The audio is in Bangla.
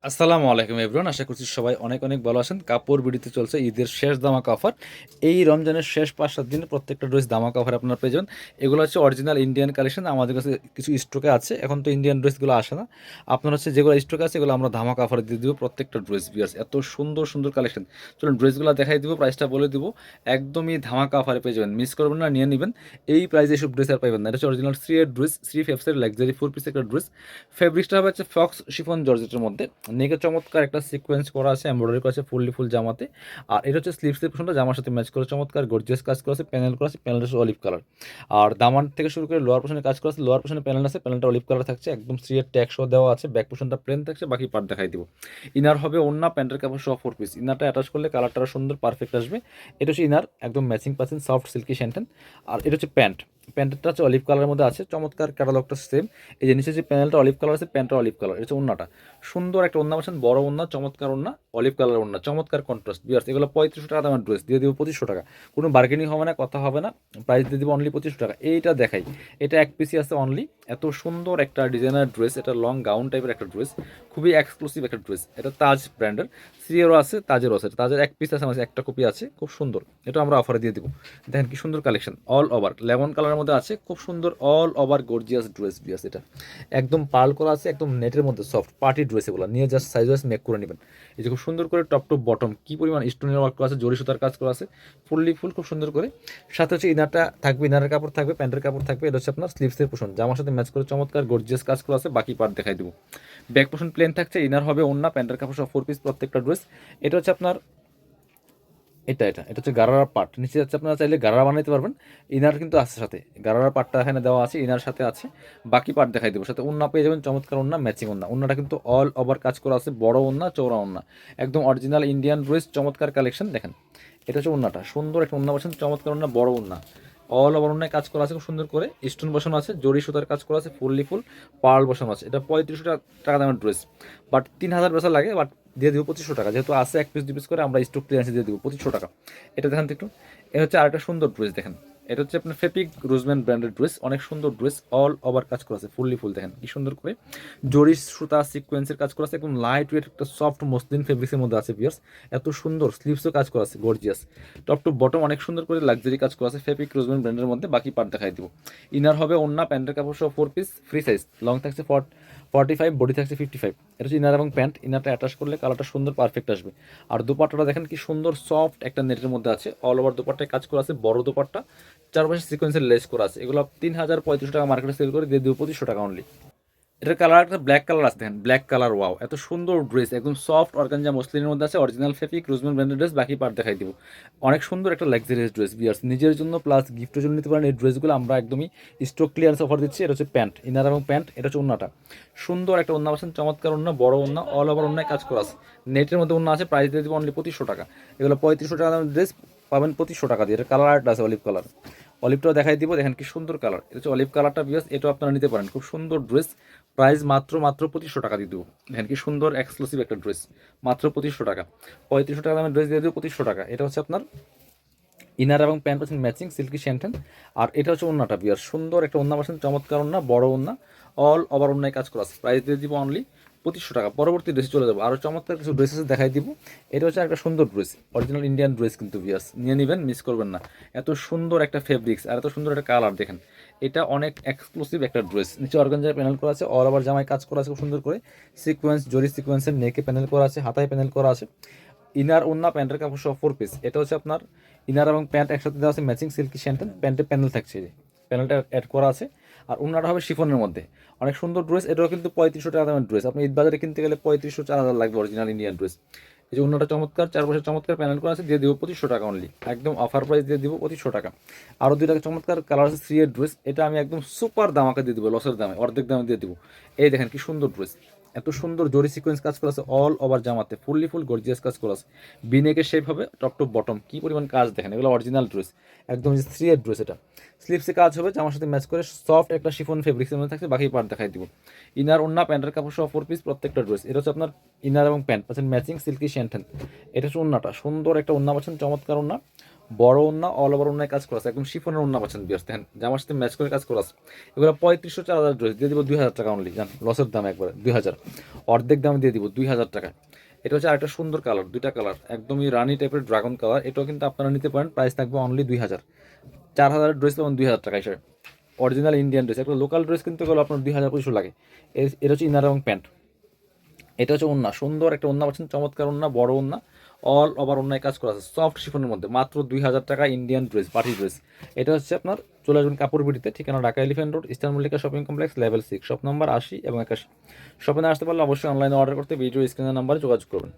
আসসালামু আলাইকুম এভরিওয়ান, আশা করছি সবাই অনেক অনেক ভালো আছেন। কাপড় বিডিতে চলছে ঈদের শেষ ধামাকা অফার। এই রমজানের শেষ 5-7 দিনে প্রত্যেকটা ড্রেস ধামাকা অফার আপনারা পেয়ে যাবেন। এগুলো হচ্ছে অরিজিনাল ইন্ডিয়ান কালেকশন, আমাদের কাছে কিছু স্টকে আছে। এখন তো ইন্ডিয়ান ড্রেসগুলো আসে না, আপনার হচ্ছে যেগুলো স্টকে আছে এগুলো আমরা ধামাকা অফারে দিয়ে দেবো প্রত্যেকটা ড্রেস। বিয়ার্স এত সুন্দর সুন্দর কালেকশন, চলুন ড্রেসগুলো দেখাই দিব, প্রাইসটা বলে দিব। একদমই ধামাকা অফারে পেয়ে যাবেন, মিস করবেন না, নিয়ে নেবেন। এই প্রাইসে এসব ড্রেস আর পাইবেন না। এটা হচ্ছে অরিজিনাল শ্রী এর ড্রেস, শ্রী ফেপসের লাক্সারি 4 পিস একটা ড্রেস। ফেব্রিক্সটা হবে হচ্ছে ফক্স শিফন জর্জেটের মধ্যে। নেকে চমৎকার একটা সিকোয়েন্স করা আছে, এমব্রয়ডারি করা আছে ফুললি ফুল জামাতে। আর এটা হচ্ছে স্লিভসের পোর্শনটা জামার সাথে ম্যাচ করে চমৎকার গর্জিয়াস কাজ করা আছে, প্যানেল করা আছে, প্যানেলটা হচ্ছে অলিভ কালার। আর দামান থেকে শুরু করে লোয়ার পোর্শনে কাজ করা আছে, লোয়ার পোর্শনে প্যানেল আছে, প্যানেলটা অলিভ কালার থাকছে, একদম সিএর ট্যাগ সহ দেওয়া আছে। ব্যাক পোর্শনটা প্লেন থাকছে, বাকি পার্ট দেখাই দিব। ইনার হবে ওন্না, প্যান্টের কাপড় সহ 4 পিস। ইনারটা অ্যাটাচ করলে কালারটা সুন্দর পারফেক্ট আসবে। এটা হচ্ছে ইনার, একদম ম্যাচিং পাচ্ছেন, সফট সিল্কি শ্যান্টেন। আর এটা হচ্ছে প্যান্ট, প্যান্টটা হচ্ছে অলিভ কালারের মধ্যে আছে, চমৎকার ক্যাটালগটা সেম। এই যে নিচে যে প্যানেলটা অলিভ কালার আছে, প্যান্টটা অলিভ কালার। এটা হচ্ছে ওন্নাটা, সুন্দর একটা ওন্না পাচ্ছেন, বড় ওন্না, চমৎকার ওন্না, অলিভ কালার ওন্না, চমৎকার কন্ট্রাস্ট। বিয়ার্স এগুলো 3500 টাকা দামের ড্রেস, দিয়ে দিব 2500 টাকা। কোনো বার্গেনিং হবে না, কথা হবে না, প্রাইস দিয়ে দিব অনলি 2500 টাকা। এইটা দেখাই, এটা এক পিসি আছে অনলি। এত সুন্দর একটা ডিজাইনার ড্রেস, এটা লং গাউন টাইপের একটা ড্রেস, খুবই এক্সক্লুসিভ একটা ড্রেস। এটা তাজ ব্র্যান্ডের, সিএরও আছে, তাজেরও আছে। তাজের এক পিস আছে, আমার কাছে একটা কপি আছে, খুব সুন্দর। এটা আমরা অফারে দিয়ে দিব। দেখেন কি সুন্দর কালেকশন, অল ওভার লেমন কালারের মধ্যে আছে, খুব সুন্দর অল ওভার গর্জিয়াস ড্রেস। বিয়াস এটা একদম পার্ল করা আছে, একদম নেটের মধ্যে সফট পার্টি ড্রেস। এগুলো নিয়ে জাস্ট সাইজ ওয়াইজ মেক করে নেবেন। এই যে খুব সুন্দর করে টপ টু বটম কি পরিমাণ স্টোনের ওয়ার্ক করা আছে, জরি সুতার কাজ করা আছে, ফুললি ফুল খুব সুন্দর করে। সাথে হচ্ছে ইনারটা থাকবে, ইনারের কাপড় থাকবে, প্যান্টের কাপড় থাকবে। এটা হচ্ছে আপনার স্লিভসের পোর্শন, জামার সাথে ম্যাচ করে চমৎকার গর্জিয়াস কাজ করা আছে। বাকি পার্ট দেখাই দেবো। ব্যাক পোর্শন প্লেন থাকছে, ইনার হবে ওন্না, প্যান্টের কাপড় সব 4 পিস প্রত্যেকটা ড্রেস। এটা হচ্ছে আপনার এটা হচ্ছে গারারা পার্ট, নিচে যাচ্ছে, আপনারা চাইলে গারারা বানাইতে পারবেন। ইনার কিন্তু আছে সাথে, গারারা পার্টটা এখানে দেওয়া আছে, ইনার সাথে আছে। বাকি পার্ট দেখাই দেবো, সাথে ওন্না পেয়ে যাবেন, চমৎকার ওন্না, ম্যাচিং ওন্না। ওন্নাটা কিন্তু অল ওভার কাজ করা আছে, বড় ওন্না, চৌড়া ওন্না, একদম অরিজিনাল ইন্ডিয়ান ড্রেস, চমৎকার কালেকশন। দেখেন এটা হচ্ছে ওন্নাটা, সুন্দর একটা ওন্না পাচ্ছেন, চমৎকার ওন্না, বড় ওন্না, অল ওভার ওন্নায় কাজ করা আছে খুব সুন্দর করে, স্টোন বসানো আছে, জরি সুতার কাজ করা আছে, ফুললি ফুল পার্ল বসানো আছে। এটা 3500 টাকা দামের ড্রেস, বাট 3000 বেচা লাগে, বাট দিয়ে দিব 2500 টাকা, যেহেতু আছে এক পিস 2 পিস করে, আমরা স্টক ক্লিয়ারেন্সে দিয়ে দিব 2500 টাকা। এটা দেখেন তো একটু, এটা হচ্ছে আরেকটা সুন্দর ড্রেস। দেখেন এটা হচ্ছে আপনার ফেপিক রোজম্যান ব্র্যান্ডের ড্রেস, অনেক সুন্দর ড্রেস, অল ওভার কাজ করা আছে ফুললি ফুল। দেখেন কি সুন্দর করে জরি সুতা সিকোয়েন্সের কাজ করা আছে, একদম লাইট ওয়েট একটা সফট মসলিন ফেব্রিক্সের মধ্যে আছে। বিয়ার্স এত সুন্দর, স্লিভসও কাজ করা আছে গর্জিয়াস, টপ টু বটম অনেক সুন্দর করে লাক্সারি কাজ করা আছে, ফেপিক রোজম্যান ব্র্যান্ডের মধ্যে। বাকি পার্ট দেখাই দিব। ইনার হবে ওন্না, প্যান্টের কাপড় সহ 4 পিস, ফ্রি সাইজ, লং থাকছে 45, বডি থাকছে 55। এটা হচ্ছে ইনার এবং প্যান্ট, ইনারটা অ্যাটাচ করলে কালারটা সুন্দর পারফেক্ট আসবে। আর দুপাট্টাটা দেখেন কি সুন্দর সফট একটা নেটের মধ্যে আছে, অল ওভার দুপাট্টায় কাজ করা আছে, বড় দুপাট্টা, চারপাশে সিকোয়েন্সের লেস করা আছে। এগুলো 3500 টাকা মার্কেটে সেল করে, দিয়ে দিব 2500 টাকা অনলি। এটার কালার একটা ব্ল্যাক কালার আছে, দেখেন ব্ল্যাক কালার, ওয়াও এত সুন্দর ড্রেস, একদম সফট অর্গানজা মসলিনের মধ্যে আছে, অরিজিনাল ফেপিক রোজম্যান ব্র্যান্ডের ড্রেস। বাকি পার্ট দেখাই দিব। অনেক সুন্দর একটা লাক্সারিয়াস ড্রেস। বিয়ার্স নিজের জন্য প্লাস গিফটের জন্য নিতে পারেন এই ড্রেসগুলো, আমরা একদমই স্টক ক্লিয়ারেন্স অফার দিচ্ছি। এটা হচ্ছে প্যান্ট, ইনার এবং প্যান্ট। এটা হচ্ছে ওন্নাটা, সুন্দর একটা ওন্না পাচ্ছেন, চমৎকার ওন্না, বড় ওন্না, অল ওভার ওন্নায় কাজ করা আছে, নেটের মধ্যে ওন্না আছে। প্রাইস দিয়ে দিব অনলি 2500 টাকা। এগুলো 3500 টাকা দামের ড্রেস পাবেন 2500 টাকা দিয়ে। এটা কালার আর্ট আছে অলিভ কালার, অলিভটাও দেখাই দিব। দেখেন কি সুন্দর কালার, এটা হচ্ছে অলিভ কালারটা। বিয়াস এটাও আপনারা নিতে পারেন, খুব সুন্দর ড্রেস। প্রাইস মাত্র 2500 টাকা দিয়ে দেবো। দেখেন কি সুন্দর এক্সক্লুসিভ একটা ড্রেস, মাত্র 2500 টাকা। 3500 টাকা দামের ড্রেস দিয়ে দেবো 2500 টাকা। এটা হচ্ছে আপনার ইনার এবং প্যান্ট পাচ্ছেন ম্যাচিং সিল্কি শ্যান্টেন। আর এটা হচ্ছে ওন্নাটা। বিয়ার সুন্দর একটা ওন্না পাচ্ছেন, চমৎকার ওন্না, বড় ওন্না, অল ওভার ওন্নায় কাজ করা আছে। প্রাইস দিয়ে দিব অনলি 2500 টাকা। পরবর্তী ড্রেসে চলে যাবো, আরও চমৎকার কিছু ড্রেসেস দেখাই দিব। এটা হচ্ছে একটা সুন্দর ড্রেস, অরিজিনাল ইন্ডিয়ান ড্রেস কিন্তু। বিয়াস নিয়ে নেবেন, মিস করবেন না। এত সুন্দর একটা ফেব্রিক্স আর এত সুন্দর একটা কালার, দেখেন এটা অনেক এক্সক্লুসিভ একটা ড্রেস। নিচে অর্গানজার প্যানেল করা আছে, অল ওভার জামায় কাজ করা আছে খুব সুন্দর করে, সিকোয়েন্স জরি সিকোয়েন্সের নেকে প্যানেল করা আছে, হাতায় প্যানেল করা আছে। ইনার ওন্না, প্যান্টের কাপড় সহ 4 পিস। এটা হচ্ছে আপনার ইনার এবং প্যান্ট একসাথে দেওয়া আছে, ম্যাচিং সিল্কি শ্যান্টেন, প্যান্টে প্যানেল থাকছে, যে প্যানেলটা অ্যাড করা আছে। আর ওন্নাটা হবে শিফনের মধ্যে, অনেক সুন্দর ড্রেস। এটাও কিন্তু 3500 টাকা দামের ড্রেস, আপনি ঈদ বাজারে কিনতে গেলে 3500-4000 লাগবে অরিজিনাল ইন্ডিয়ান ড্রেস। এই যে অন্যটা চমৎকার, চারপাশে চমৎকার প্যানেল করা আছে, দিয়ে দিব 2500 টাকা অনলি, একদম অফার প্রাইস দিয়ে দিব 2500 টাকা। আরও দুইটা চমৎকার কালার আছে, 3 এর ড্রেস। এটা আমি একদম সুপার দামাকে দিয়ে দিব, লসের দামে, অর্ধেক দামে দিয়ে দিব। এই দেখেন কি সুন্দর ড্রেস, এত সুন্দর জরি সিকোয়েন্স কাজ করা আছে, অল ওভার জামাতে ফুললি ফুল গর্জিয়াস কাজ করা আছে। বিনেকের শেপ হবে, টপ টু বটম কি পরিমাণ কাজ দেখেন, এগুলো অরিজিনাল ড্রেস, একদম 3 এর ড্রেস। এটা স্লিপসে কাজ হবে, জামার সাথে ম্যাচ করে সফট একটা শিফন ফেব্রিক্সের মধ্যে থাকছে। বাকি পার্ট দেখাই দিব। ইনার ওন্না, প্যান্টের কাপড় সহ 4 পিস প্রত্যেকটা ড্রেস। এটা হচ্ছে আপনার ইনার এবং প্যান্ট পাচ্ছেন ম্যাচিং সিল্কি শ্যান্টেন। এটা হচ্ছে ওন্নাটা, সুন্দর একটা ওন্না পাচ্ছেন, চমৎকার ওন্না, বড় ওন্না, অল ওভার ওন্নায় কাজ করা আছে, একদম শিফনের ওন্না পাচ্ছেন বিয়ার্স। দেখেন জামার সাথে ম্যাচ করে কাজ করা আছে। এগুলো 3500 4000 ড্রেস দিয়ে দিব 2000 টাকা অনলি, জান লসের দাম একবারে 2000, অর্ধেক দামে দিয়ে দিব 2000 টাকা। এটা হচ্ছে আরেকটা সুন্দর কালার, দুইটা কালার একদমই রানি টাইপের ড্রাগন কালার, এটাও কিন্তু আপনারা নিতে পারেন, প্রাইস থাকবে অনলি 2000। 4000 ড্রেস পাবেন 2000 টাকা হিসেবে। অরিজিনাল ইন্ডিয়ান ড্রেস, একটা লোকাল ড্রেস কিনতে গেলে আপনার 2000 লাগে। এটা হচ্ছে ইনার এবং প্যান্ট। এটা হচ্ছে ওন্না, সুন্দর একটা ওন্না পাচ্ছেন, চমৎকার ওন্না, বড় ওন্না, অল ওভার ওন্নায় কাজ করা আছে সফট শিফনের মধ্যে, মাত্র 2000 টাকা ইন্ডিয়ান ড্রেস, পার্টি ড্রেস। এটা হচ্ছে আপনার, চলে আসবেন কাপড় বিড়িতে, ঠিকানা Dhaka elephant road, eastern Mallika shopping complex, level 6, shop number 80 এবং 81। শপে না আসতে পারলে অবশ্যই অনলাইনে অর্ডার করতে ভিডিও স্ক্রিনের নাম্বারে যোগাযোগ করবেন।